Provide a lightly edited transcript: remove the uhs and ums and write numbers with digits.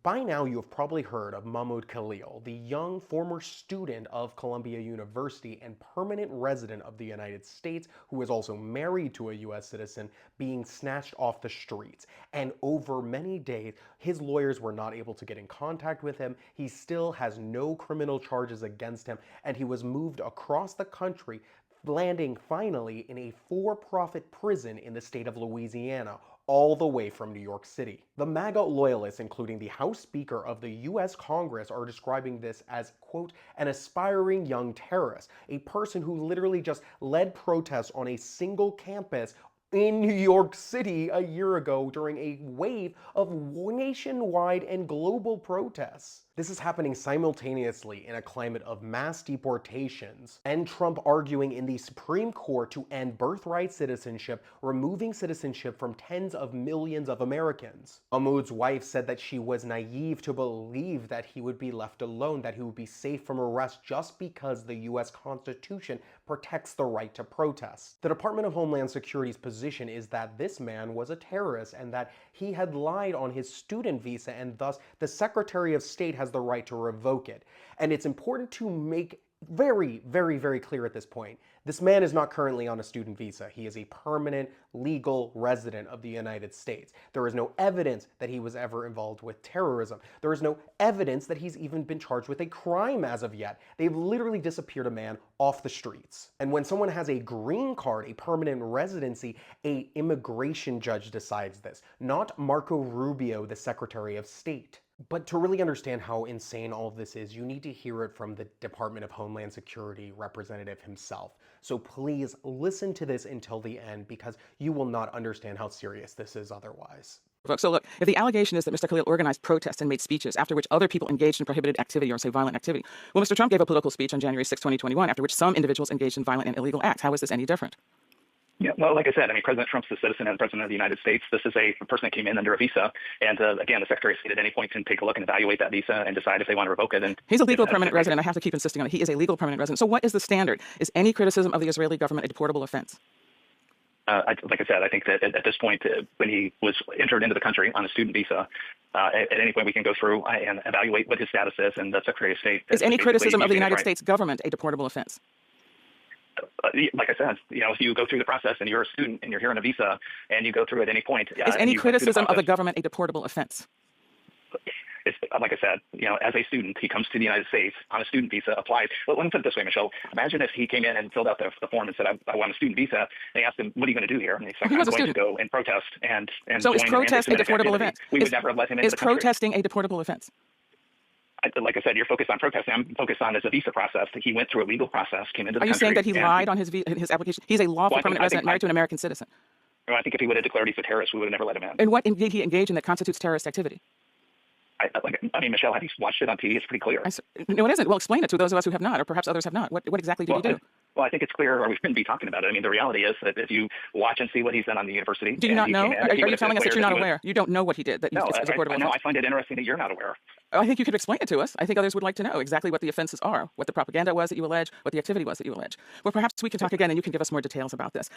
By now, you have probably heard of Mahmoud Khalil, the young former student of Columbia University and permanent resident of the United States who is also married to a US citizen, being snatched off the streets. And over many days, his lawyers were not able to get in contact with him. He still has no criminal charges against him, and he was moved across the country, landing finally in a for-profit prison in the state of Louisiana, all the way from New York City. The MAGA loyalists, including the House Speaker of the US Congress, are describing this as, quote, an aspiring young terrorist, a person who literally just led protests on a single campus in New York City a year ago during a wave of nationwide and global protests. This is happening simultaneously in a climate of mass deportations, and Trump arguing in the Supreme Court to end birthright citizenship, removing citizenship from tens of millions of Americans. Mahmoud's wife said that she was naive to believe that he would be left alone, that he would be safe from arrest just because the US Constitution protects the right to protest. The Department of Homeland Security's position is that this man was a terrorist and that he had lied on his student visa, and thus the Secretary of State has the right to revoke it. And it's important to make very, very, very clear at this point. This man is not currently on a student visa. He is a permanent, legal resident of the United States. There is no evidence that he was ever involved with terrorism. There is no evidence that he's even been charged with a crime as of yet. They've literally disappeared a man off the streets. And when someone has a green card, a permanent residency, an immigration judge decides this, not Marco Rubio, the Secretary of State. But to really understand how insane all of this is, you need to hear it from the Department of Homeland Security representative himself. So please listen to this until the end, because you will not understand how serious this is otherwise. So look, if the allegation is that Mr. Khalil organized protests and made speeches after which other people engaged in prohibited activity or say violent activity, well, Mr. Trump gave a political speech on January 6, 2021, after which some individuals engaged in violent and illegal acts. How is this any different? Yeah, well, like I said, President Trump's a citizen and president of the United States. This is a person that came in under a visa. And again, the Secretary of State at any point can take a look and evaluate that visa and decide if they want to revoke it. And he's a legal permanent resident. I have to keep insisting on it. He is a legal permanent resident. So what is the standard? Is any criticism of the Israeli government a deportable offense? Like I said, I think that at this point, when he was entered into the country on a student visa, at any point we can go through and evaluate what his status is. And the Secretary of State is any criticism of the United States government a deportable offense? Like I said, if you go through the process and you're a student and you're here on a visa and you go through at any point, is any criticism of the government a deportable offense? It's, like I said, as a student, he comes to the United States on a student visa, applies. Well, let me put it this way, Michelle. Imagine if he came in and filled out the form and said, I want a student visa. And they asked him, what are you going to do here? And he said, I'm going to go and protest. So is protest a deportable offense? We would never let him into the country. Is protesting a deportable offense? Like I said, you're focused on protesting. I'm focused on as a visa process. He went through a legal process, came into the country. Are you saying that he lied on his application? He's a lawful permanent resident married to an American citizen. I think if he would have declared he's a terrorist, we would have never let him in. And what did he engage in that constitutes terrorist activity? Michelle, have you watched it on TV? It's pretty clear. No, it isn't. Well, explain it to those of us who have not, or perhaps others have not. What exactly did he do? Well, I think it's clear, or we shouldn't be talking about it. The reality is that if you watch and see what he's done on the university... Do you not know? Are you telling us that you're not aware? You don't know what he did? That no, I find it interesting that you're not aware. I think you could explain it to us. I think others would like to know exactly what the offenses are, what the propaganda was that you allege, what the activity was that you allege. Well, perhaps we can talk again and you can give us more details about this.